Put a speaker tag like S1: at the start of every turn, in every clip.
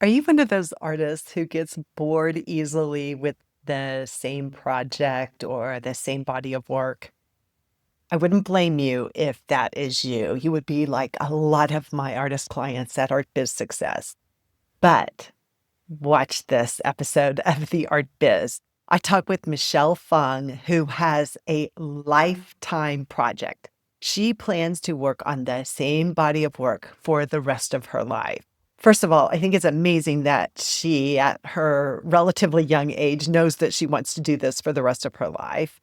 S1: Are you one of those artists who gets bored easily with the same project or the same body of work? I wouldn't blame you if that is you. You would be like a lot of my artist clients at Art Biz Success. But watch this episode of the Art Biz. I talk with Michelle Fung, who has a lifetime project. She plans to work on the same body of work for the rest of her life. First of all, I think it's amazing that she, at her relatively young age, knows that she wants to do this for the rest of her life.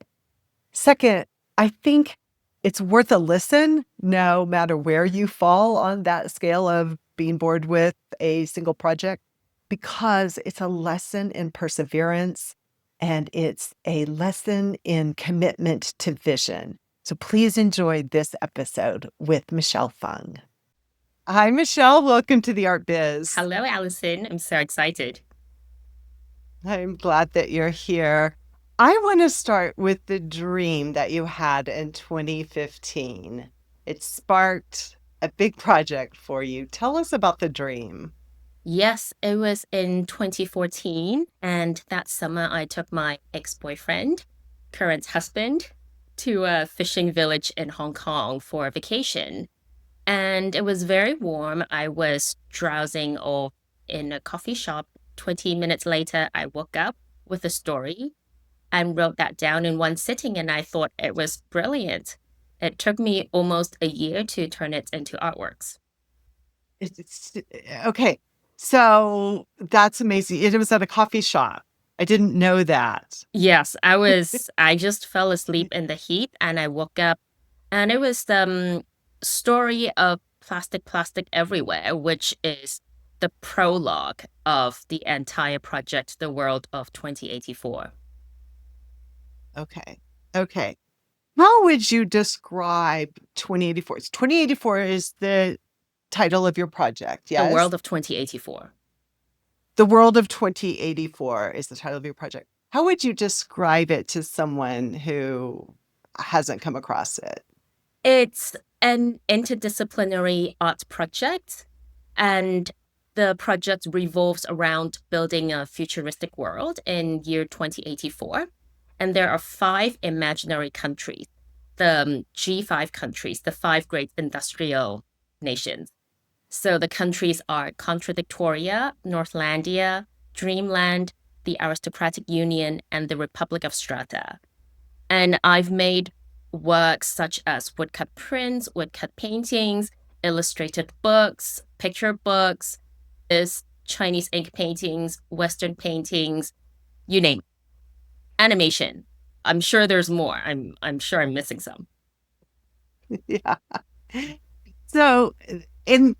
S1: Second, I think it's worth a listen, no matter where you fall on that scale of being bored with a single project, because it's a lesson in perseverance and it's a lesson in commitment to vision. So please enjoy this episode with Michelle Fung. Hi, Michelle. Welcome to the Art Biz.
S2: Hello, Alyson. I'm so excited.
S1: I'm glad that you're here. I want to start with the dream that you had in 2015. It sparked a big project for you. Tell us about the dream.
S2: Yes, it was in 2014, and that summer I took my ex-boyfriend, current husband, to a fishing village in Hong Kong for a vacation. And it was very warm. I was drowsing off in a coffee shop. 20 minutes later, I woke up with a story and wrote that down in one sitting, and I thought it was brilliant. It took me almost a year to turn it into artworks.
S1: It's okay. So that's amazing. It was at a coffee shop. I didn't know that.
S2: Yes, I just fell asleep in the heat and I woke up and it was the story of plastic everywhere, which is the prologue of the entire project, The World of 2084.
S1: Okay. Okay. How would you describe 2084? 2084 is the title of your project,
S2: The
S1: yes?
S2: World of 2084.
S1: The World of 2084 is the title of your project. How would you describe it to someone who hasn't come across it?
S2: It's an interdisciplinary art project, and the project revolves around building a futuristic world in year 2084. And there are five imaginary countries, the G5 countries, the five great industrial nations. So the countries are Contradictoria, Northlandia, Dreamland, the Aristocratic Union, and the Republic of Strata. And I've made works such as woodcut prints, woodcut paintings, illustrated books, picture books, is Chinese ink paintings, Western paintings, you name it. Animation. I'm sure there's more. I'm sure I'm missing some.
S1: Yeah. So,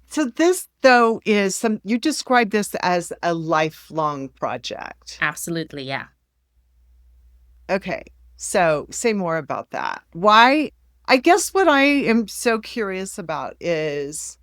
S1: so this though is you describe this as a lifelong project.
S2: Absolutely, yeah.
S1: Okay. So say more about that. Why? I guess what I am so curious about is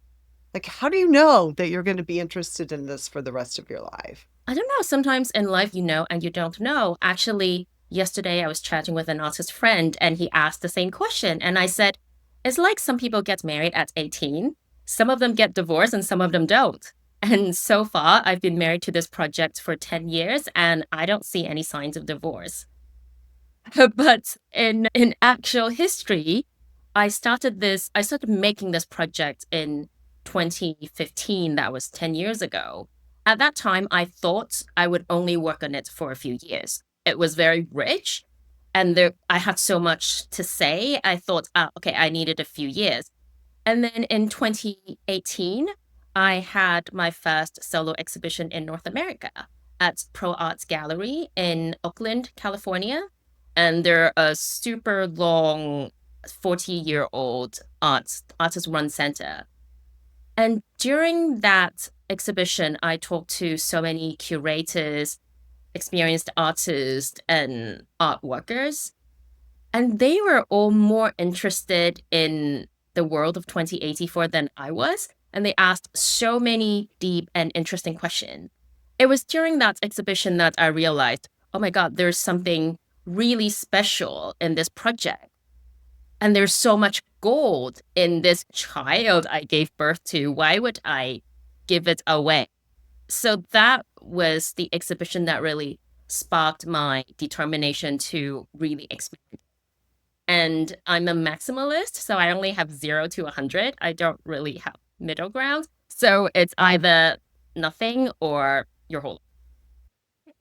S1: like, how do you know that you're going to be interested in this for the rest of your life?
S2: I don't know. Sometimes in life, you know, and you don't know. Actually, yesterday I was chatting with an artist friend and he asked the same question. And I said, it's like some people get married at 18, some of them get divorced, and some of them don't. And so far, I've been married to this project for 10 years and I don't see any signs of divorce. But in actual history, I started making this project in 2015. That was 10 years ago. At that time, I thought I would only work on it for a few years. It was very rich and I had so much to say. I thought, okay, I needed a few years. And then in 2018, I had my first solo exhibition in North America at Pro Arts Gallery in Oakland, California. And they're a super long 40-year-old artist-run center. And during that exhibition, I talked to so many curators, experienced artists, and art workers. And they were all more interested in the world of 2084 than I was. And they asked so many deep and interesting questions. It was during that exhibition that I realized, oh my God, there's something really special in this project. And there's so much gold in this child I gave birth to. Why would I give it away? So that was the exhibition that really sparked my determination to really expand. And I'm a maximalist, so I only have 0 to 100. I don't really have middle ground. So it's either nothing or your whole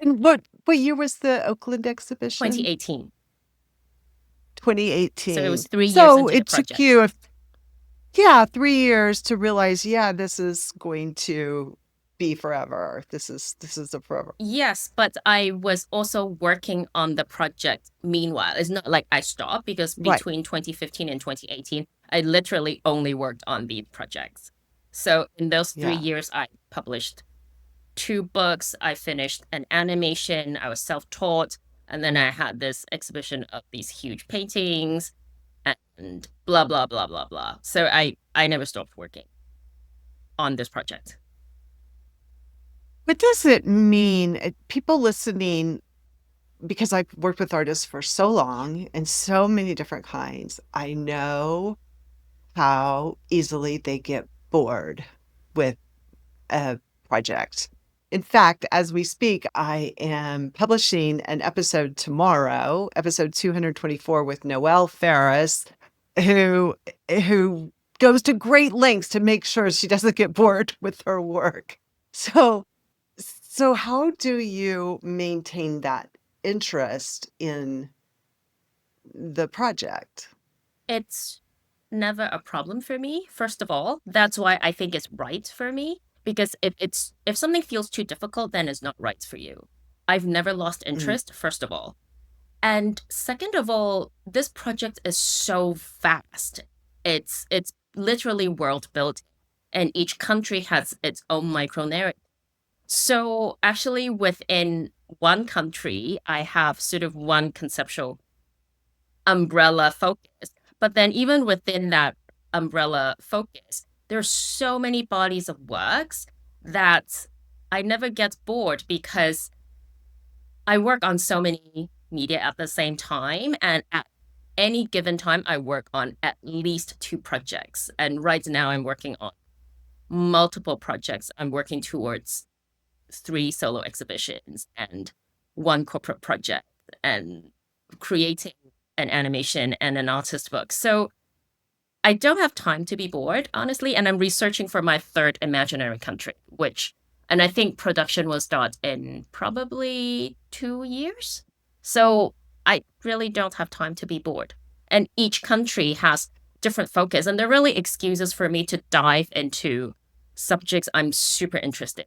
S1: And what year was the Oakland exhibition?
S2: 2018. So it
S1: 2018.
S2: was 3 years
S1: So
S2: into the
S1: it took
S2: project.
S1: you, yeah, 3 years to realize, yeah, this is going to be forever. This is a forever.
S2: Yes, but I was also working on the project meanwhile. It's not like I stopped because
S1: Right.
S2: between 2015 and 2018, I literally only worked on these projects. So in those three
S1: Yeah.
S2: years, I published 2 books. I finished an animation. I was self-taught. And then I had this exhibition of these huge paintings and blah, blah, blah, blah, blah. So I never stopped working on this project.
S1: What does it mean? People listening, because I've worked with artists for so long and so many different kinds, I know how easily they get bored with a project. In fact, as we speak, I am publishing an episode tomorrow, episode 224 with Noelle Ferris, who who goes to great lengths to make sure she doesn't get bored with her work. So so how do you maintain that interest in the project?
S2: It's never a problem for me, first of all. That's why I think it's right for me. Because if something feels too difficult, then it's not right for you. I've never lost
S1: Mm.
S2: interest, first of all. And second of all, this project is so vast. It's literally world built, and each country has its own micro narrative. So actually within one country, I have sort of one conceptual umbrella focus. But then even within that umbrella focus, there's so many bodies of works that I never get bored because I work on so many media at the same time. And at any given time, I work on at least 2 projects. And right now, I'm working on multiple projects. I'm working towards 3 solo exhibitions and 1 corporate project and creating an animation and an artist book. So I don't have time to be bored, honestly. And I'm researching for my third imaginary country, and I think production will start in probably 2 years. So I really don't have time to be bored. And each country has different focus, and they're really excuses for me to dive into subjects I'm super interested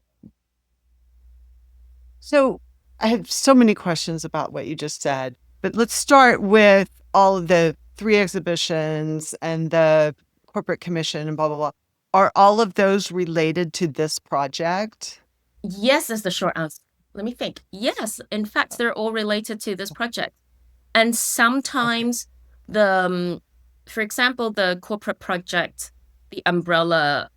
S1: So I have so many questions about what you just said, but let's start with all of the 3 exhibitions and the corporate commission and blah, blah, blah. Are all of those related to this project?
S2: in. Yes, is the short answer. Let me think. Yes, in fact, they're all related to this project. And
S1: Okay.
S2: sometimes for example, the corporate project, the umbrella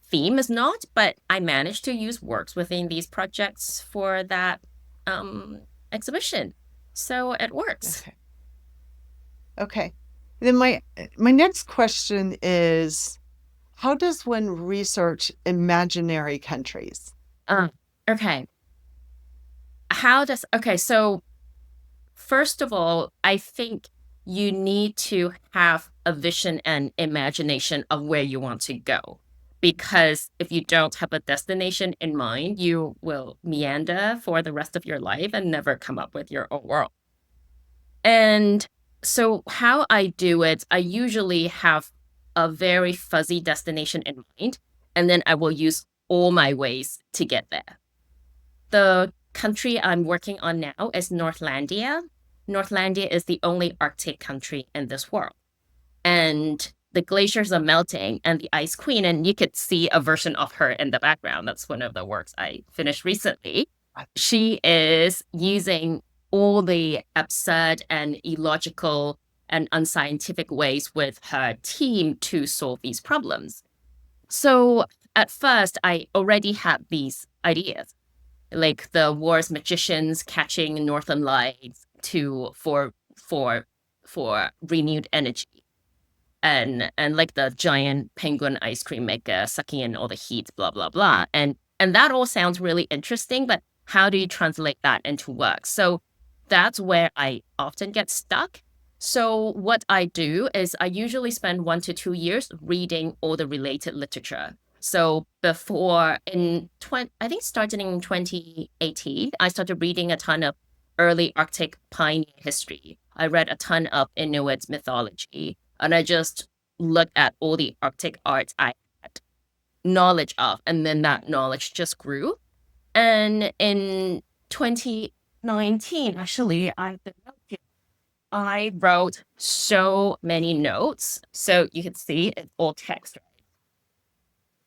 S2: theme is not, but I managed to use works within these projects for that exhibition. So it works.
S1: Okay. Okay. Then my next question is, how does one research imaginary countries?
S2: Uh, okay. Okay, so first of all, I think you need to have a vision and imagination of where you want to go. Because if you don't have a destination in mind, you will meander for the rest of your life and never come up with your own world. And so, how I do it, I usually have a very fuzzy destination in mind, and then I will use all my ways to get there. The country I'm working on now is Northlandia. Northlandia is the only Arctic country in this world. And the glaciers are melting and the ice queen, and you could see a version of her in the background. That's one of the works I finished recently. She is using all the absurd and illogical and unscientific ways with her team to solve these problems. So at first, I already had these ideas, like the war's magicians catching northern lights to for renewed energy, and like the giant penguin ice cream maker sucking in all the heat, blah blah blah. And And that all sounds really interesting, but how do you translate that into work? So that's where I often get stuck. So what I do is I usually spend 1 to 2 years reading all the related literature. So before I think starting in 2018, I started reading a ton of early Arctic pioneer history. I read a ton of Inuit mythology, and I just looked at all the Arctic art I had knowledge of, and then that knowledge just grew. And in 2019, actually, I wrote so many notes. So you can see it's all text, right?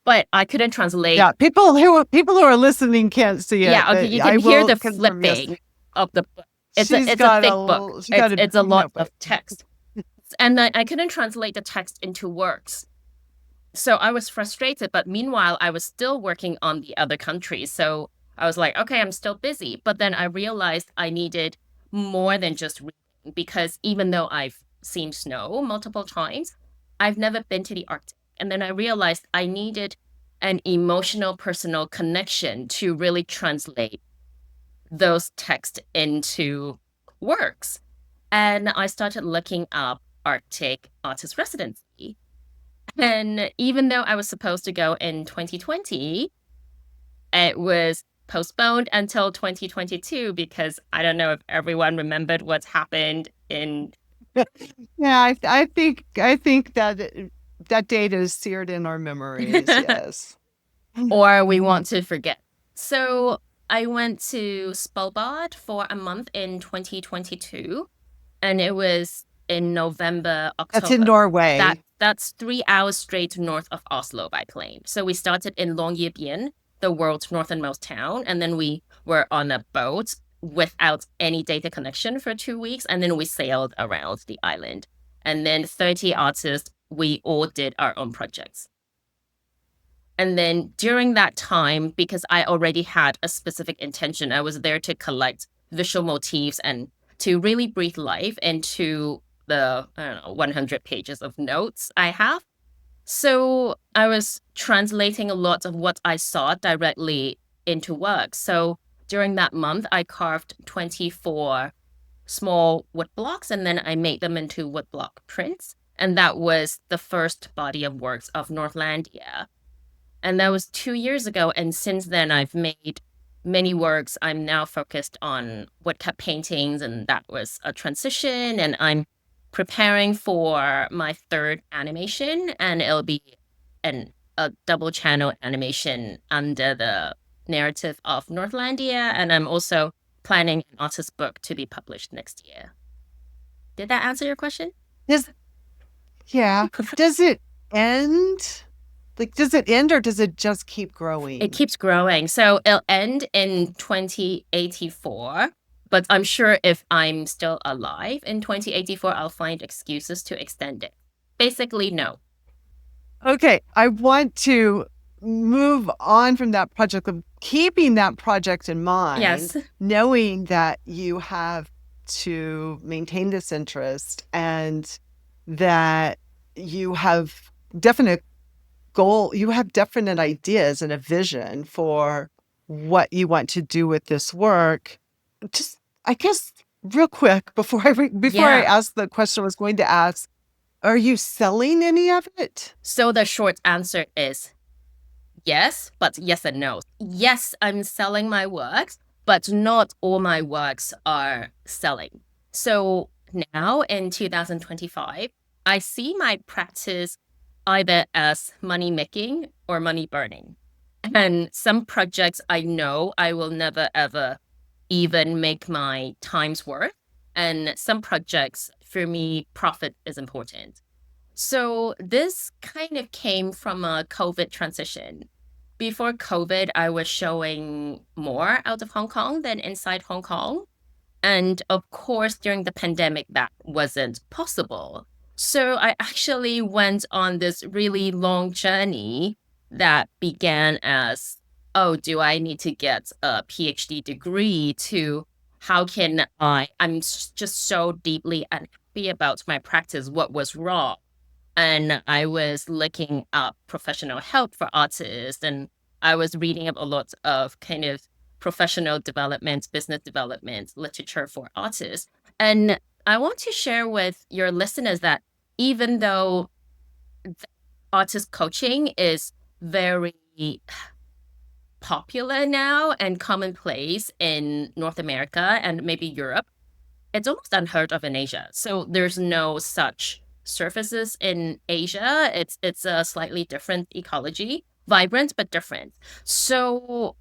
S2: But I couldn't translate.
S1: Yeah, people who are listening can't see it,
S2: Yeah, okay,
S1: but
S2: you
S1: I
S2: can hear
S1: will
S2: the
S1: confirm, yes.
S2: flipping of the book. It's
S1: She's
S2: a
S1: got
S2: thick book.
S1: she's got a
S2: It's a
S1: big
S2: lot
S1: notebook.
S2: of text. And I couldn't translate the text into works. So I was frustrated, but meanwhile, I was still working on the other countries. So I was like, okay, I'm still busy. But then I realized I needed more than just reading, because even though I've seen snow multiple times, I've never been to the Arctic. And then I realized I needed an emotional, personal connection to really translate those texts into works. And I started looking up Arctic artist residency. And even though I was supposed to go in 2020, it was postponed until 2022 because I don't know if everyone remembered what's happened in.
S1: Yeah, I think that that date is seared in our memories. Yes.
S2: Or we want to forget. So I went to Svalbard for a month in 2022, and it was in November,
S1: That's in
S2: October.
S1: Norway.
S2: That's 3 hours straight north of Oslo by plane. So we started in Longyearbyen, the world's northernmost town, and then we were on a boat without any data connection for 2 weeks, and then we sailed around the island. And then 30 artists, we all did our own projects. And then during that time, because I already had a specific intention, I was there to collect visual motifs and to really breathe life into the, I don't know, 100 pages of notes I have. So I was translating a lot of what I saw directly into work. So during that month, I carved 24 small wood blocks, and then I made them into wood block prints. And that was the first body of works of Northlandia. And that was 2 years ago. And since then, I've made many works. I'm now focused on woodcut paintings, and that was a transition. And I'm preparing for my third animation, and it'll be a double channel animation under the narrative of Northlandia. And I'm also planning an artist book to be published next year. Did that answer your question?
S1: Yeah. Does it end? Like, does it end or does it just keep growing?
S2: It keeps growing. So it'll end in 2084. But I'm sure if I'm still alive in 2084, I'll find excuses to extend it. Basically, no.
S1: Okay. I want to move on from that project of keeping that project in mind.
S2: Yes.
S1: Knowing that you have to maintain this interest and that you have definite you have definite ideas and a vision for what you want to do with this work. Just, I guess, real quick before I ask the question I was going to ask, are you selling any of it?
S2: So the short answer is yes, but yes and no. Yes, I'm selling my works, but not all my works are selling. So now in 2025, I see my practice either as money making or money burning. And some projects I know I will never ever even make my time's worth. And some projects, for me, profit is important. So this kind of came from a COVID transition. Before COVID, I was showing more out of Hong Kong than inside Hong Kong. And of course, during the pandemic, that wasn't possible. So I actually went on this really long journey that began as, oh, do I need to get a PhD degree, to how can I'm just so deeply unhappy about my practice, what was wrong? And I was looking up professional help for artists and I was reading up a lot of kind of professional development, business development, literature for artists. And I want to share with your listeners that even though artist coaching is very popular now and commonplace in North America and maybe Europe, it's almost unheard of in Asia. So there's no such surfaces in Asia. It's a slightly different ecology, vibrant but different. So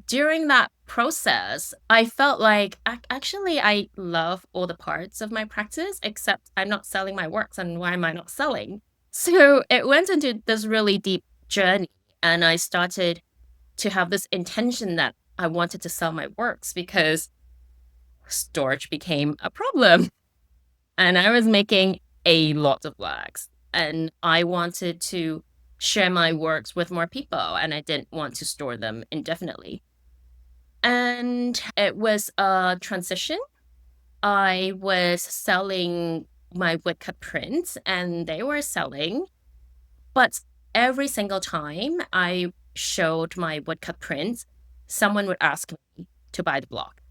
S2: during that process, I felt like actually I love all the parts of my practice, except I'm not selling my works. And why am I not selling? So it went into this really deep journey, and I started to have this intention that I wanted to sell my works because storage became a problem. And I was making a lot of works, and I wanted to share my works with more people, and I didn't want to store them indefinitely. And it was a transition. I was selling my woodcut prints, and they were selling. But every single time I showed my woodcut prints, someone would ask me to buy the block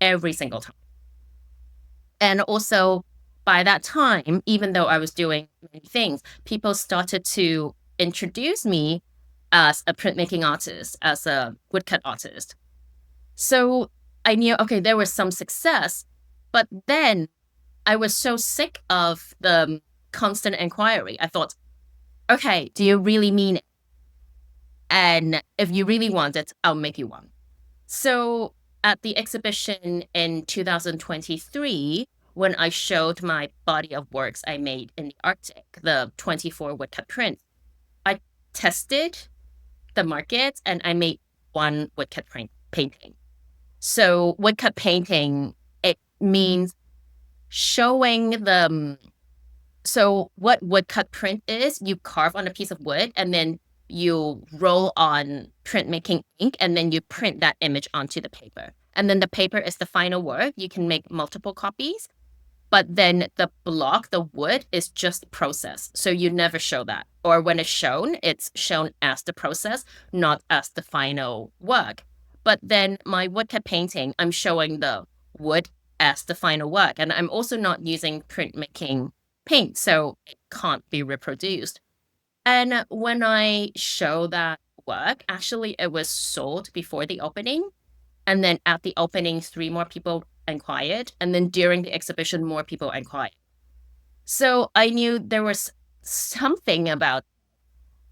S2: every single time. And also, by that time, even though I was doing many things, people started to introduce me as a printmaking artist, as a woodcut artist. So I knew, okay, there was some success, but then I was so sick of the constant inquiry. I thought, okay, do you really mean it? And if you really want it, I'll make you one. So at the exhibition in 2023, when I showed my body of works I made in the Arctic, the 24 woodcut prints, I tested the market and I made one woodcut painting. So woodcut painting, it means showing the, so what woodcut print is, you carve on a piece of wood and then you roll on printmaking ink and then you print that image onto the paper. And then the paper is the final work. You can make multiple copies, but then the block, the wood, is just process. So you never show that. Or when it's shown as the process, not as the final work. But then my woodcut painting, I'm showing the wood as the final work. And I'm also not using printmaking paint, so it can't be reproduced. And when I show that work, actually, it was sold before the opening. And then at the opening, 3 more people inquired. And then during the exhibition, more people inquired. So I knew there was something about.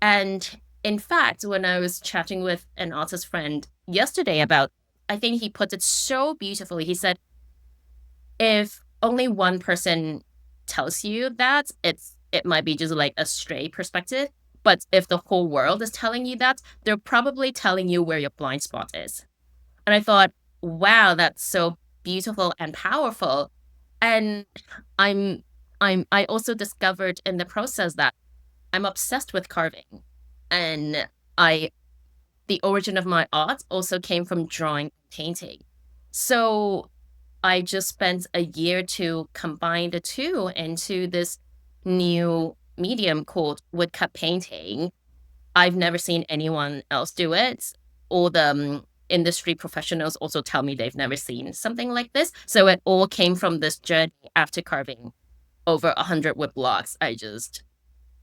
S2: And in fact, when I was chatting with an artist friend yesterday about, I think he put it so beautifully. He said, if only one person tells you that, it might be just like a stray perspective. But if the whole world is telling you that, they're probably telling you where your blind spot is. And I thought, wow, that's so beautiful and powerful. And I also discovered in the process that I'm obsessed with carving. And the origin of my art also came from drawing and painting. So I just spent a year to combine the two into this new medium called woodcut painting. I've never seen anyone else do it. All the industry professionals also tell me they've never seen something like this. So it all came from this journey after carving over 100 wood blocks. I just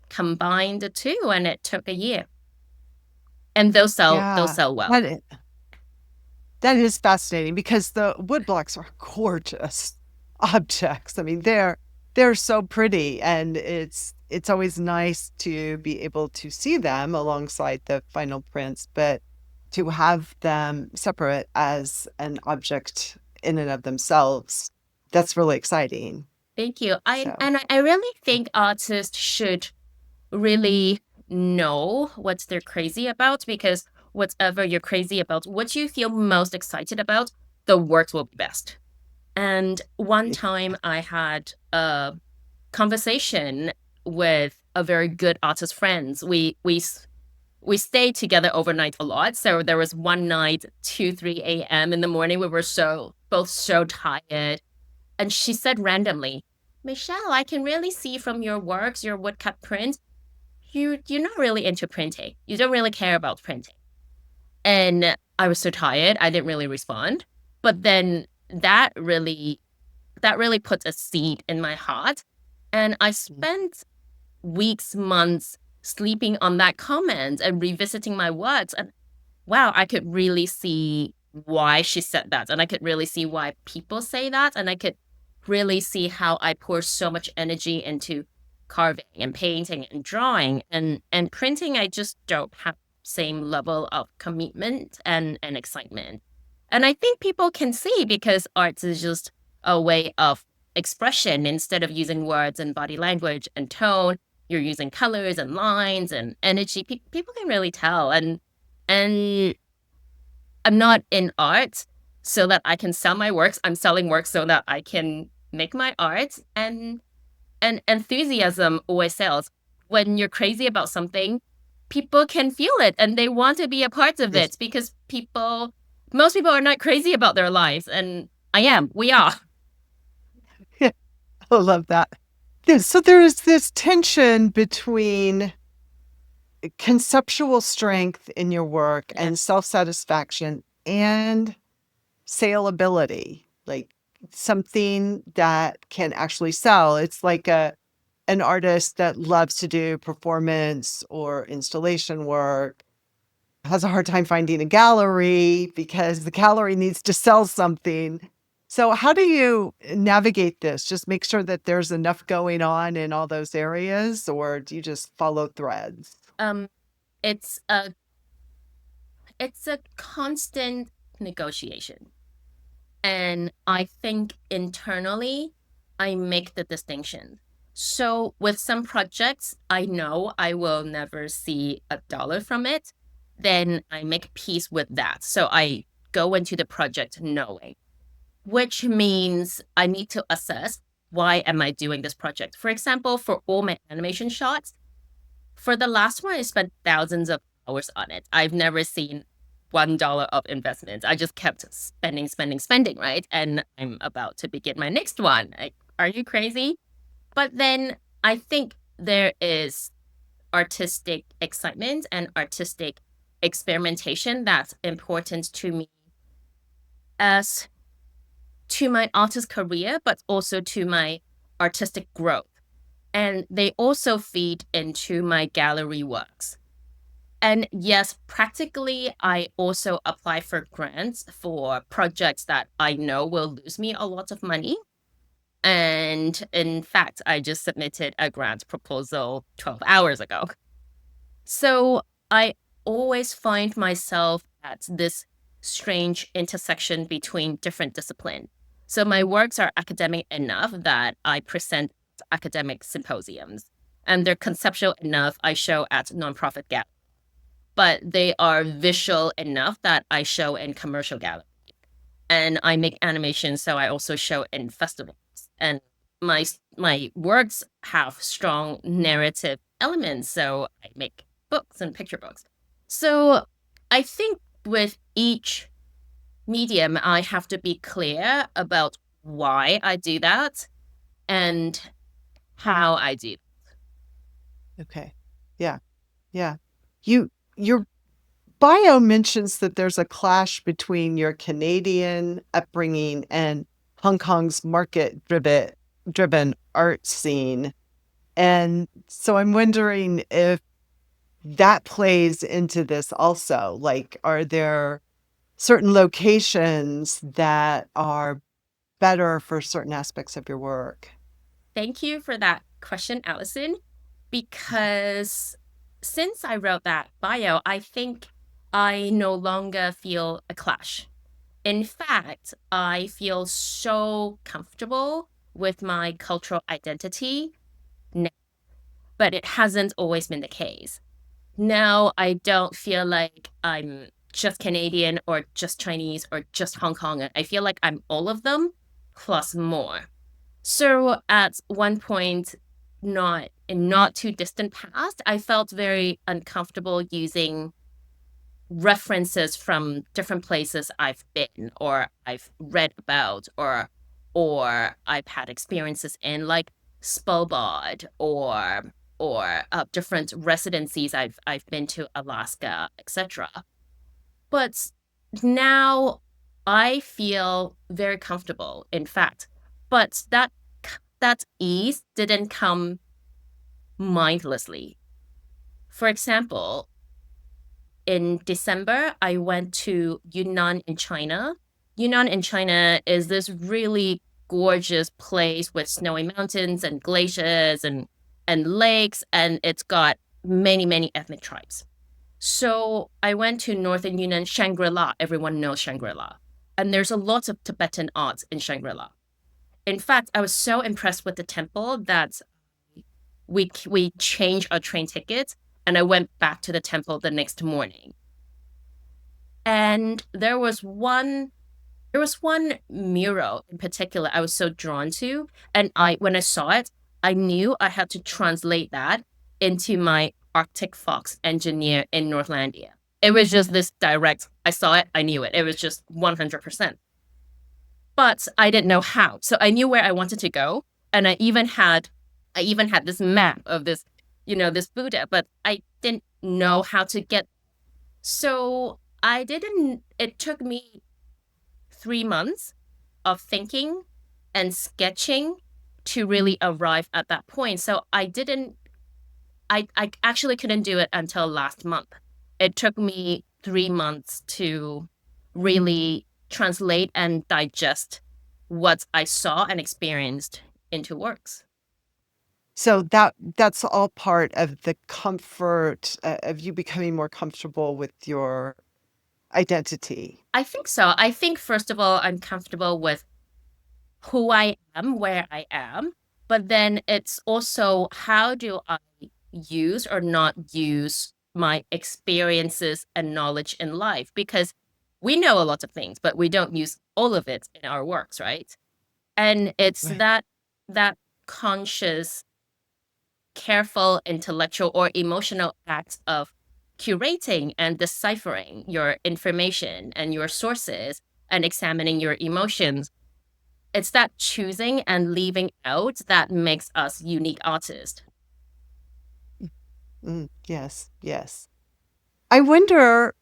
S2: combined the two and it took a year. And they'll
S1: Yeah,
S2: sell well.
S1: that is fascinating because the wood blocks are gorgeous objects. I mean, they're so pretty, and it's always nice to be able to see them alongside the final prints, but to have them separate as an object in and of themselves, that's really exciting.
S2: Thank you.
S1: So,
S2: I really think artists should really know what they're crazy about, because whatever you're crazy about, what you feel most excited about, the work will be best. And one time I had a conversation with a very good artist friends. We stayed together overnight a lot. So there was one night, 2, 3 a.m. in the morning, we were both so tired. And she said randomly, Michelle, I can really see from your works, your woodcut prints, you're not really into printing. You don't really care about printing. And I was so tired, I didn't really respond. But then that really puts a seed in my heart. And I
S1: Mm.
S2: spent weeks, months sleeping on that comment and revisiting my words. And wow, I could really see why she said that. And I could really see why people say that. And I could really see how I pour so much energy into carving and painting and drawing and printing. I just don't have same level of commitment and excitement. And I think people can see because art is just a way of expression instead of using words and body language and tone. You're using colors and lines and energy. People can really tell. And I'm not in art so that I can sell my works. I'm selling works so that I can make my art. And enthusiasm always sells. When you're crazy about something, people can feel it and they want to be a part of
S1: Yes.
S2: it because most people are not crazy about their lives. And I am. We are.
S1: Yeah, I love that. Yeah, so there is this tension between conceptual strength in your work
S2: Yeah.
S1: and self-satisfaction and saleability, like something that can actually sell. It's like an artist that loves to do performance or installation work has a hard time finding a gallery because the gallery needs to sell something. So how do you navigate this? Just make sure that there's enough going on in all those areas, or do you just follow threads?
S2: Um, it's a constant negotiation. And I think internally, I make the distinction. So with some projects, I know I will never see a dollar from it. Then I make peace with that. So I go into the project knowing, which means I need to assess why am I doing this project. For example, for all my animation shots, for the last one, I spent thousands of hours on it. I've never seen $1 of investment. I just kept spending, spending, spending, right? And I'm about to begin my next one. Like, are you crazy? But then I think there is artistic excitement and artistic experimentation that's important to me as to my artist career, but also to my artistic growth. And they also feed into my gallery works. And yes, practically, I also apply for grants for projects that I know will lose me a lot of money. And in fact, I just submitted a grant proposal 12 hours ago. So I always find myself at this strange intersection between different disciplines. So my works are academic enough that I present at academic symposiums, and they're conceptual enough I show at nonprofit galleries, but they are visual enough that I show in commercial galleries. And I make animations, so I also show in festivals. And my works have strong narrative elements, so I make books and picture books. So I think with each medium, I have to be clear about why I do that and how I do.
S1: Okay. Yeah. Yeah. Your bio mentions that there's a clash between your Canadian upbringing and Hong Kong's market driven art scene. And so I'm wondering if that plays into this also. Like, are there certain locations that are better for certain aspects of your work?
S2: Thank you for that question, Alyson, because since I wrote that bio, I think I no longer feel a clash. In fact, I feel so comfortable with my cultural identity now, but it hasn't always been the case. Now I don't feel like I'm just Canadian or just Chinese or just Hong Kong. I feel like I'm all of them plus more. So at one point, not too distant past, I felt very uncomfortable using references from different places I've been or I've read about or I've had experiences in, like Spellbod or different residencies I've been to, Alaska, etc. But now I feel very comfortable, in fact. But that ease didn't come mindlessly. For example, in December, I went to Yunnan in China. Yunnan in China is this really gorgeous place with snowy mountains and glaciers and lakes, and it's got many, many ethnic tribes. So I went to northern Yunnan, Shangri-La. Everyone knows Shangri-La. And there's a lot of Tibetan art in Shangri-La. In fact, I was so impressed with the temple that we changed our train tickets and I went back to the temple the next morning. And there was one mural in particular I was so drawn to. And when I saw it, I knew I had to translate that into my Arctic Fox engineer in Northlandia. It was just this direct, I saw it, I knew it. It was just 100%. But I didn't know how. So I knew where I wanted to go. And I even had this map of this Buddha, but I didn't know how to get. So it took me 3 months of thinking and sketching to really arrive at that point. So I actually couldn't do it until last month. It took me 3 months to really translate and digest what I saw and experienced into works.
S1: So that's all part of the comfort of you becoming more comfortable with your identity.
S2: I think so. I think, first of all, I'm comfortable with who I am, where I am, but then it's also how do I use or not use my experiences and knowledge in life? Because we know a lot of things, but we don't use all of it in our works, right? And it's
S1: Right.
S2: that conscious, careful, intellectual or emotional act of curating and deciphering your information and your sources and examining your emotions. It's that choosing and leaving out that makes us unique artists.
S1: Yes, yes. I wonder,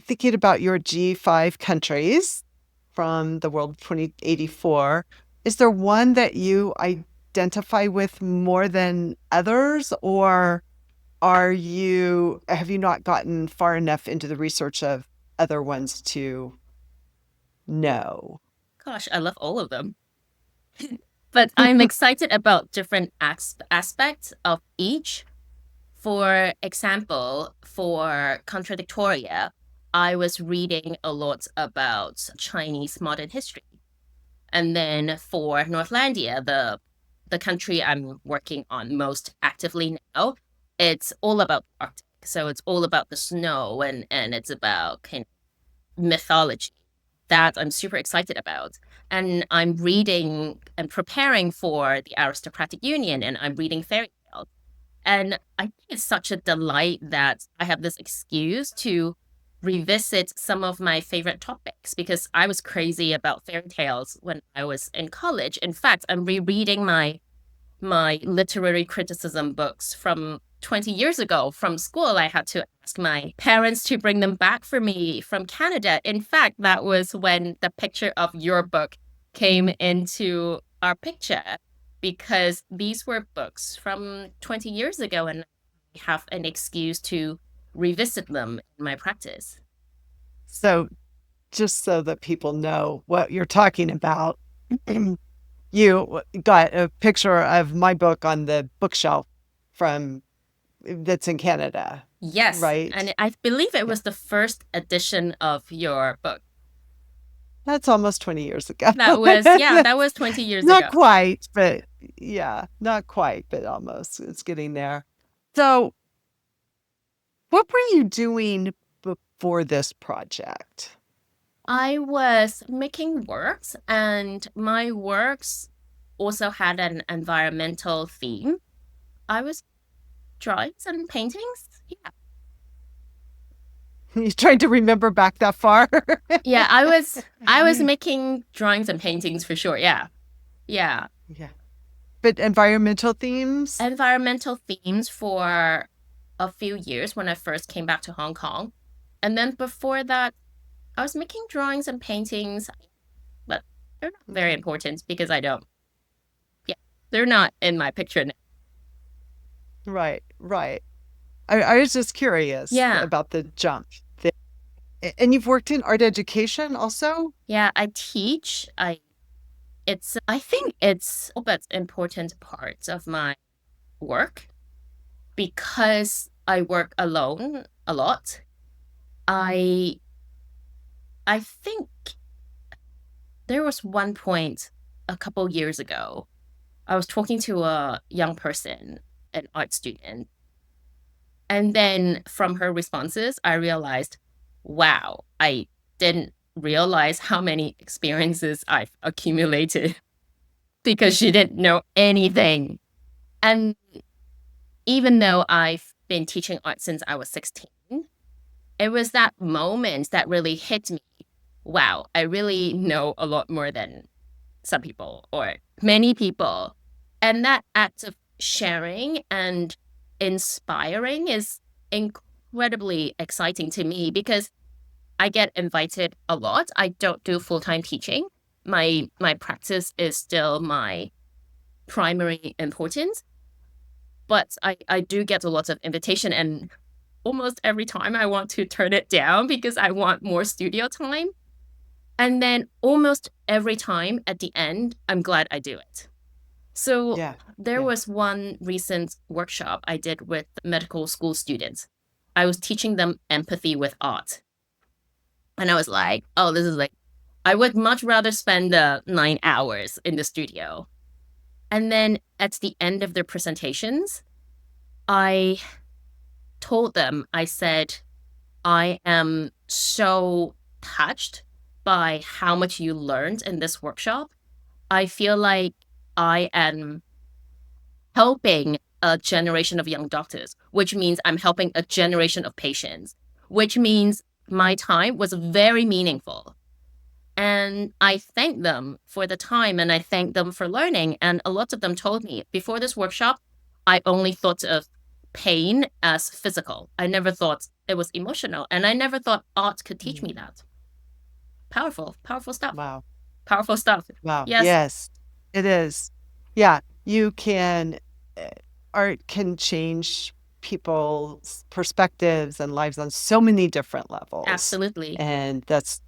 S1: thinking about your G5 countries from the World 2084, is there one that you identify with more than others, or have you not gotten far enough into the research of other ones to know?
S2: Gosh, I love all of them. But I'm excited about different aspects of each. For example, for Contradictoria, I was reading a lot about Chinese modern history. And then for Northlandia, the country I'm working on most actively now, it's all about the Arctic. So it's all about the snow and it's about kind of mythology that I'm super excited about. And I'm reading and preparing for the Aristocratic Union and I'm reading fairy tales. And I think it's such a delight that I have this excuse to revisit some of my favorite topics because I was crazy about fairy tales when I was in college. In fact, I'm rereading my literary criticism books from 20 years ago from school. I had to ask my parents to bring them back for me from Canada. In fact, that was when the picture of your book came into our picture because these were books from 20 years ago and I have an excuse to revisit them in my practice.
S1: So just so that people know what you're talking about, you got a picture of my book on the bookshelf from that's in Canada,
S2: Yes,
S1: right?
S2: and I believe it
S1: Yeah.
S2: was the first edition of your book.
S1: That's almost 20 years ago.
S2: That was 20 years
S1: Not
S2: ago.
S1: quite, but yeah, not quite, but almost. It's getting there. So, what were you doing before this project?
S2: I was making works, and my works also had an environmental theme. I was drawing some paintings. Yeah.
S1: You trying to remember back that far?
S2: Yeah, I was making drawings and paintings for sure. Yeah. Yeah.
S1: Yeah. But environmental themes?
S2: Environmental themes for a few years when I first came back to Hong Kong. And then before that, I was making drawings and paintings, but they're not very
S1: Okay.
S2: important because I don't, yeah, they're not in my picture.
S1: Right, right. I was just curious
S2: Yeah.
S1: about the jump. And you've worked in art education also?
S2: Yeah, I teach. I think it's that's important part of my work because I work alone a lot. I I think there was one point a couple years ago. I was talking to a young person, an art student, and then from her responses, I realized, wow, I didn't realize how many experiences I've accumulated because she didn't know anything. And even though I've been teaching art since I was 16, it was that moment that really hit me. Wow, I really know a lot more than some people or many people. And that act of sharing and inspiring is incredibly exciting to me because I get invited a lot. I don't do full-time teaching. My practice is still my primary importance, but I do get a lot of invitation and almost every time I want to turn it down because I want more studio time. And then almost every time at the end, I'm glad I do it. So
S1: Yeah,
S2: there
S1: yeah.
S2: was one recent workshop I did with medical school students. I was teaching them empathy with art. And I was like, oh, this is like, I would much rather spend the 9 hours in the studio. And then at the end of their presentations, I told them, I said, I am so touched by how much you learned in this workshop. I feel like I am helping a generation of young doctors, which means I'm helping a generation of patients, which means my time was very meaningful. And I thank them for the time and I thank them for learning. And a lot of them told me before this workshop, I only thought of pain as physical. I never thought it was emotional. And I never thought art could teach
S1: Mm.
S2: me that. Powerful, powerful stuff.
S1: Wow.
S2: Powerful stuff.
S1: Wow.
S2: Yes,
S1: Yes, it is. Yeah, you can, uh, art can change people's perspectives and lives on so many different levels.
S2: absolutely.
S1: And that's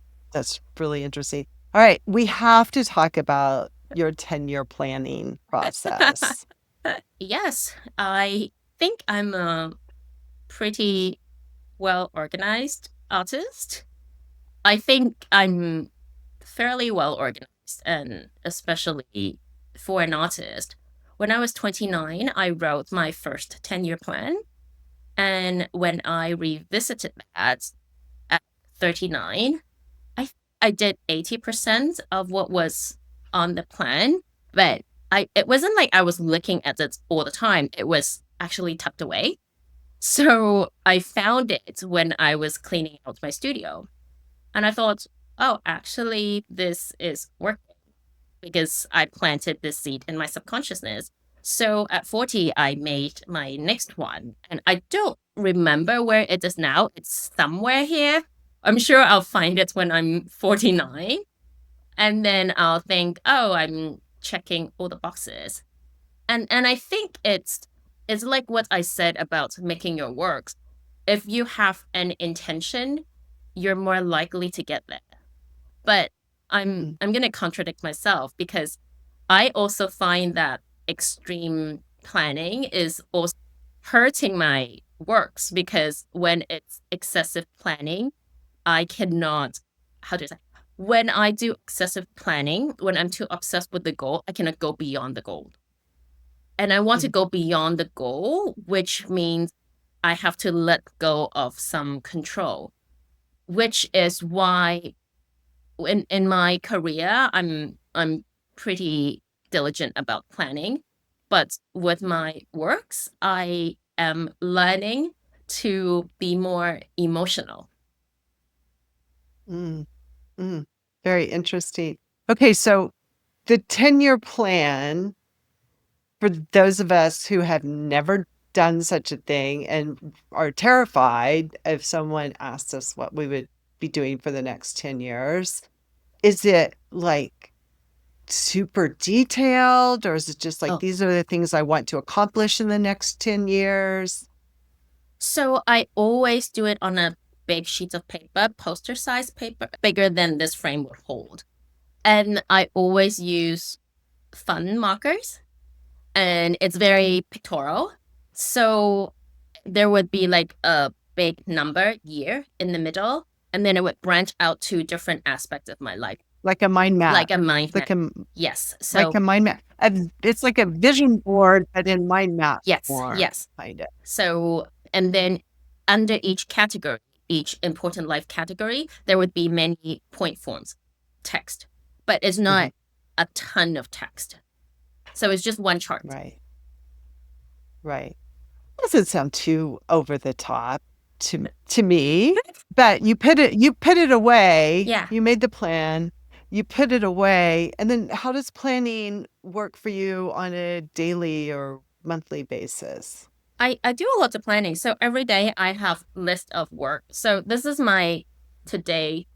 S1: really interesting. All right, we have to talk about your tenure planning process.
S2: Yes, I think I'm a pretty well organized artist. I think I'm fairly well organized, and especially for an artist. When I was 29, I wrote my first 10-year plan. And when I revisited that at 39, I, I did 80% of what was on the plan, but it wasn't like I was looking at it all the time. It was actually tucked away. So I found it when I was cleaning out my studio. And I thought, oh, actually, this is working because I planted this seed in my subconsciousness. So at 40, I made my next one. And I don't remember where it is now. It's somewhere here. I'm sure I'll find it when I'm 49. And then I'll think, oh, I'm checking all the boxes. And I think it's like what I said about making your works. If you have an intention, you're more likely to get there. But
S1: Mm,
S2: I'm gonna contradict myself because I also find that extreme planning is also hurting my works because when it's excessive planning, I cannot, how do I say, when I do excessive planning, when I'm too obsessed with the goal, I cannot go beyond the goal. And I want to
S1: mhm,
S2: go beyond the goal, which means I have to let go of some control, which is why in my career, I'm pretty diligent about planning, but with my works, I am learning to be more emotional.
S1: mm, mm. Very interesting. Okay, so the tenure plan, for those of us who have never done such a thing and are terrified if someone asked us what we would be doing for the next 10 years. Is it like super detailed, or is it just like
S2: Oh,
S1: these are the things I want to accomplish in the next 10 years?
S2: so I always do it on a big sheet of paper, poster size paper, bigger than this frame would hold. And I always use fun markers, and it's very pictorial. So there would be like a big number, year in the middle, and then it would branch out to different aspects of my life,
S1: Like a mind map.
S2: like a mind
S1: Like
S2: map.
S1: a
S2: Yes.
S1: like
S2: So
S1: a mind map. It's like a vision board, but in mind map
S2: yes,
S1: form,
S2: yes.
S1: kind of.
S2: So, and then under each category, each important life category, there would be many point forms, text, but it's not a ton of text. So it's just one chart.
S1: Right. Right. Doesn't sound too over the top to me, but you put it away.
S2: Yeah.
S1: You made the plan, you put it away, and then how does planning work for you on a daily or monthly basis?
S2: I do a lot of planning. So every day I have list of work. So this is my today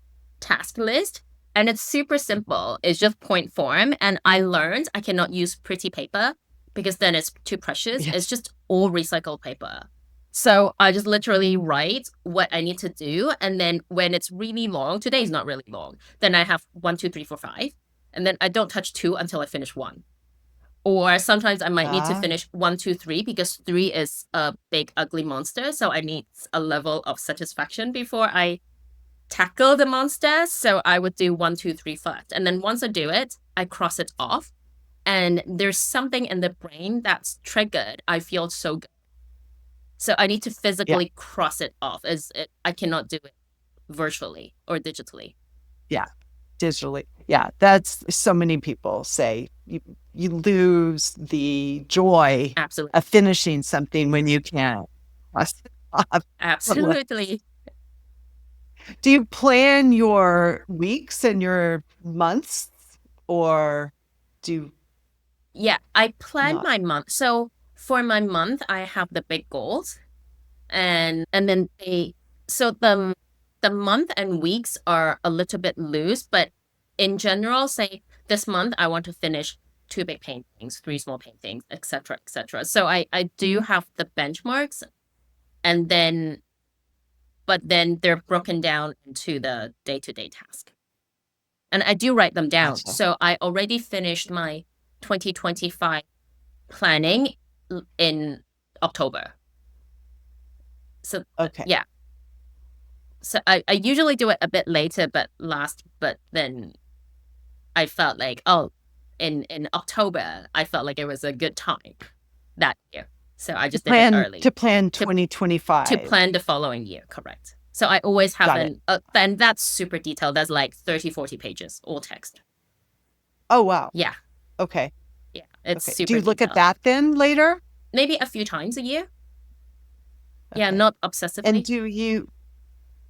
S2: task list. And it's super simple. It's just point form. And I learned I cannot use pretty paper because then it's too precious.
S1: Yeah.
S2: It's just all recycled paper. So I just literally write what I need to do. And then when it's really long, today is not really long, then I have 1, 2, 3, 4, 5. And then I don't touch 2 until I finish 1. Or sometimes I might need to
S1: Ah,
S2: finish 1, 2, 3 because 3 is a big, ugly monster. So I need a level of satisfaction before I tackle the monster. So I would do 1, 2, 3 first. And then once I do it, I cross it off. And there's something in the brain that's triggered. I feel so good. So I need to
S1: yeah,
S2: physically cross it off. I cannot do it virtually or digitally.
S1: yeah, digitally. Yeah, that's so many people say you lose the joy
S2: Absolutely.
S1: of finishing something when you can't cross it off.
S2: Absolutely.
S1: Do you plan your weeks and your months, or do you
S2: Yeah, I plan
S1: not?
S2: my month. So for my month, I have the big goals, and then the month and weeks are a little bit loose, but in general, say this month I want to finish 2 big paintings, 3 small paintings, etc., etc. So I do have the benchmarks, and then but then they're broken down into the day-to-day task. And I do write them down.
S1: Gotcha.
S2: So I already finished my 2025 planning in October. So
S1: Okay.
S2: yeah. So I usually do it a bit later, but then I felt like, oh, in October, I felt like it was a good time that year. So I
S1: To
S2: just did it
S1: plan
S2: early
S1: to plan
S2: to
S1: 2025.
S2: plan the following year, correct. So I always have
S1: Got it.
S2: then that's super detailed. That's like 30, 40 pages, all text.
S1: Oh, wow.
S2: Yeah,
S1: Okay.
S2: yeah, it's
S1: Okay. Do
S2: super
S1: you look at
S2: detailed.
S1: that then later?
S2: Maybe a few times a year. Yeah,
S1: Okay.
S2: not
S1: And
S2: obsessively.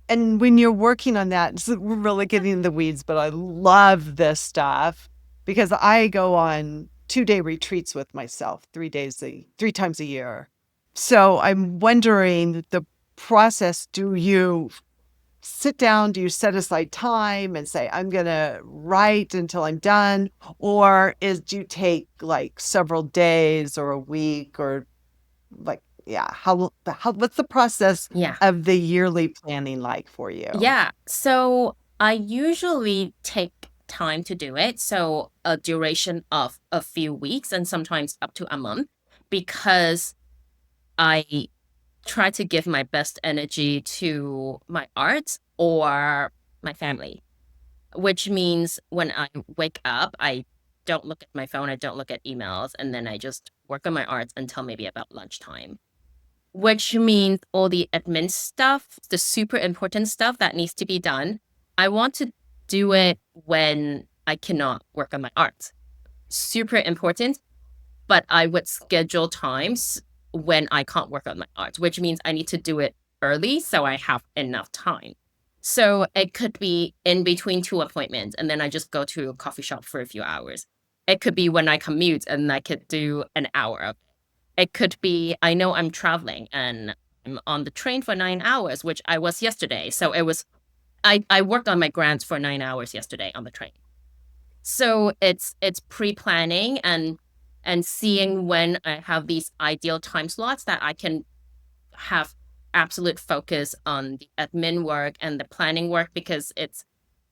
S1: and when you're working on that, so we're really getting in the weeds, but I love this stuff because I go on 2-day retreats with myself 3 times a year. So I'm wondering the process, do you sit down, do you set aside time and say, I'm going to write until I'm done? Or do you take like several days or a week or like, yeah, what's the process
S2: Yeah.
S1: of the yearly planning like for you?
S2: Yeah. So I usually take time to do it. So a duration of a few weeks and sometimes up to a month because I try to give my best energy to my art or my family, which means when I wake up, I don't look at my phone, I don't look at emails, and then I just work on my art until maybe about lunchtime, which means all the admin stuff, the super important stuff that needs to be done, I want to do it when I cannot work on my art. Super important, but I would schedule times when I can't work on my art, which means I need to do it early so I have enough time. So it could be in between 2 appointments, and then I just go to a coffee shop for a few hours. It could be when I commute and I could do an hour of it. It could be, I know I'm traveling and I'm on the train for 9 hours, which I was yesterday. So I worked on my grants for 9 hours yesterday on the train. So it's pre-planning and seeing when I have these ideal time slots that I can have absolute focus on the admin work and the planning work, because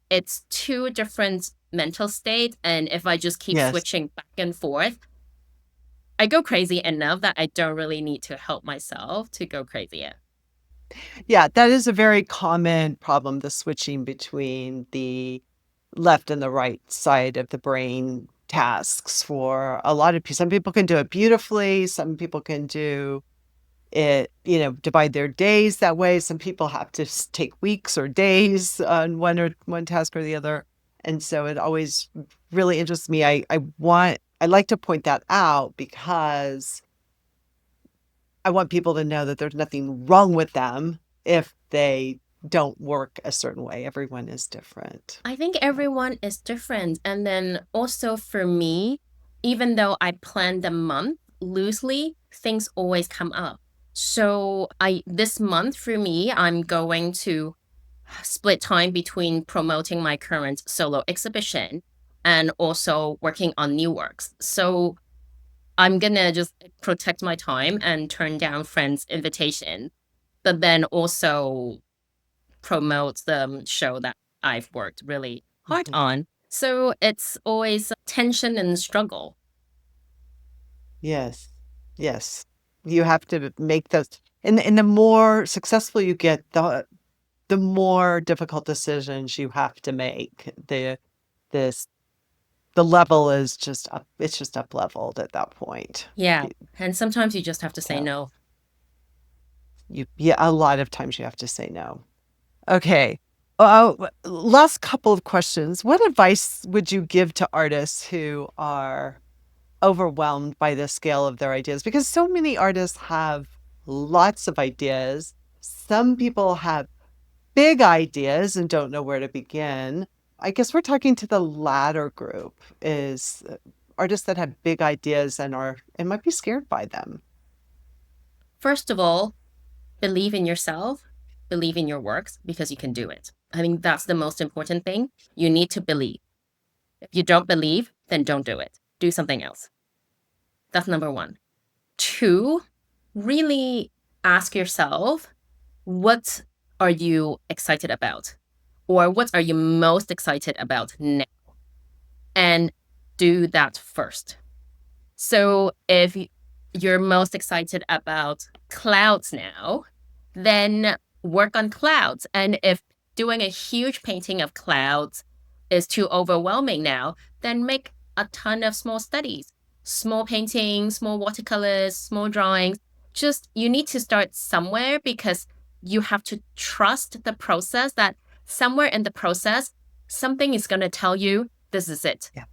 S2: it's two different mental states. And if I just keep
S1: Yes.
S2: switching back and forth, I go crazy enough that I don't really need to help myself to go crazier.
S1: Yeah, that is a very common problem, the switching between the left and the right side of the brain tasks for a lot of people. Some people can do it beautifully, some people can do it, divide their days that way. Some people have to take weeks or days on one task or the other. And so it always really interests me. I like to point that out because I want people to know that there's nothing wrong with them if they don't work a certain way. Everyone is different.
S2: I think everyone is different. And then also for me, even though I plan the month loosely, things always come up. So I this month for me, I'm going to split time between promoting my current solo exhibition and also working on new works. So I'm gonna just protect my time and turn down friends' invitation, but then also promote the show that I've worked really hard
S1: Mhm.
S2: on. So it's always tension and struggle.
S1: Yes. Yes. You have to make those, and the more successful you get, the more difficult decisions you have to make. This the level is just up, it's just up leveled at that point.
S2: Yeah.
S1: You
S2: And sometimes you just have to say
S1: can't
S2: no.
S1: yeah, a lot of times you have to say no. Okay. Last couple of questions. What advice would you give to artists who are overwhelmed by the scale of their ideas? Because so many artists have lots of ideas. Some people have big ideas and don't know where to begin. I guess we're talking to the latter group, is artists that have big ideas and might be scared by them.
S2: First of all, believe in yourself, believe in your works because you can do it. I think that's the most important thing. You need to believe. If you don't believe, then don't do it. Do something else. That's number one. Two, really ask yourself, what are you excited about? Or what are you most excited about now? And do that first. So if you're most excited about clouds now, then work on clouds. And if doing a huge painting of clouds is too overwhelming now, then make a ton of small studies, small paintings, small watercolors, small drawings. Just you need to start somewhere because you have to trust the process, that somewhere in the process, something is going to tell you this is it.
S1: Yeah.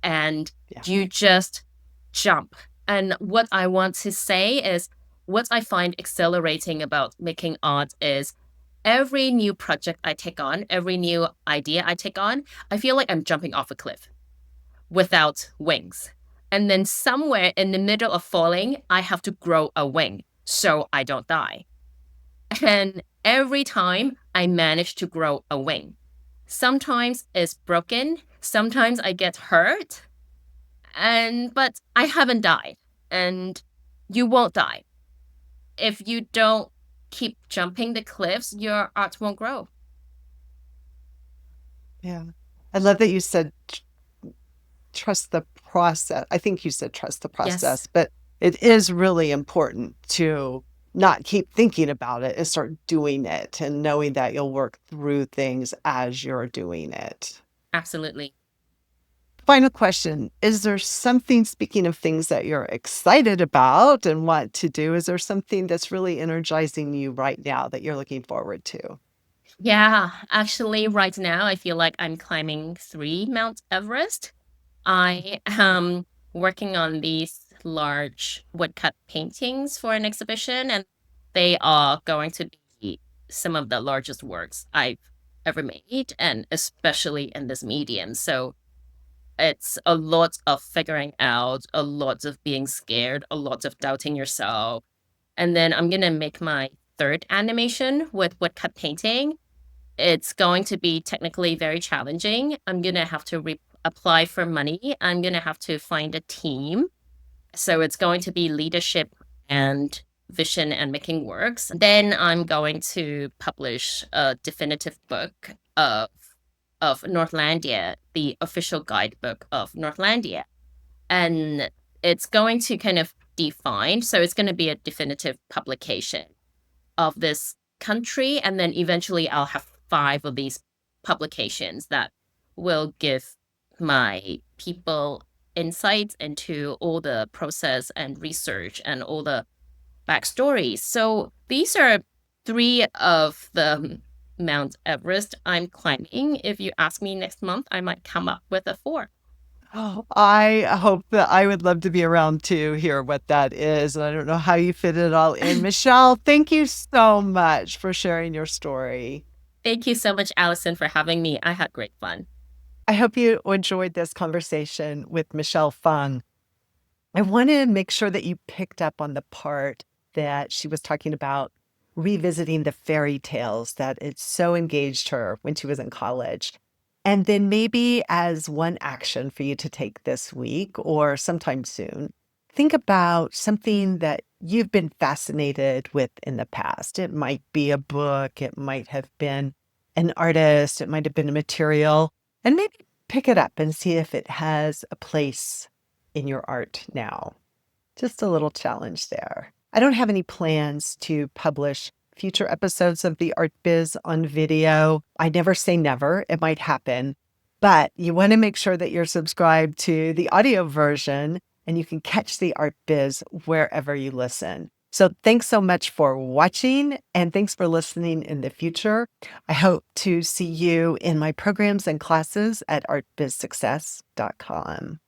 S2: And
S1: Yeah.
S2: you just jump. And what I want to say is, what I find exhilarating about making art is every new project I take on, every new idea I take on, I feel like I'm jumping off a cliff without wings. And then somewhere in the middle of falling, I have to grow a wing so I don't die. And every time I manage to grow a wing. Sometimes it's broken, sometimes I get hurt, but I haven't died. And you won't die. If you don't keep jumping the cliffs, your art won't grow.
S1: Yeah. I love that you said trust the process. I think you said trust the
S2: Yes,
S1: process, but it is really important to not keep thinking about it and start doing it and knowing that you'll work through things as you're doing it.
S2: absolutely.
S1: Final question. Is there something, speaking of things that you're excited about and want to do, is there something that's really energizing you right now that you're looking forward to?
S2: Yeah, actually, right now, I feel like I'm climbing 3 Mount Everest. I am working on these large woodcut paintings for an exhibition, and they are going to be some of the largest works I've ever made, and especially in this medium. So It's a lot of figuring out, a lot of being scared, a lot of doubting yourself. And then I'm going to make my third animation with woodcut painting. It's going to be technically very challenging. I'm going to have to apply for money. I'm going to have to find a team. So it's going to be leadership and vision and making works. Then I'm going to publish a definitive book of Northlandia, the official guidebook of Northlandia. And it's going to kind of define, so it's going to be a definitive publication of this country. And then eventually I'll have 5 of these publications that will give my people insights into all the process and research and all the backstories. So these are 3 of the Mount Everest I'm climbing. If you ask me next month, I might come up with a 4.
S1: Oh, I hope that I would love to be around to hear what that is. And I don't know how you fit it all in. Michelle, thank you so much for sharing your story.
S2: Thank you so much, Alyson, for having me. I had great fun.
S1: I hope you enjoyed this conversation with Michelle Fung. I wanted to make sure that you picked up on the part that she was talking about revisiting the fairy tales, that it so engaged her when she was in college. And then maybe as one action for you to take this week or sometime soon, think about something that you've been fascinated with in the past. It might be a book, it might have been an artist, it might have been a material, and maybe pick it up and see if it has a place in your art now. Just a little challenge there. I don't have any plans to publish future episodes of the Art Biz on video. I never say never, it might happen, but you want to make sure that you're subscribed to the audio version and you can catch the Art Biz wherever you listen. So thanks so much for watching and thanks for listening in the future. I hope to see you in my programs and classes at artbizsuccess.com.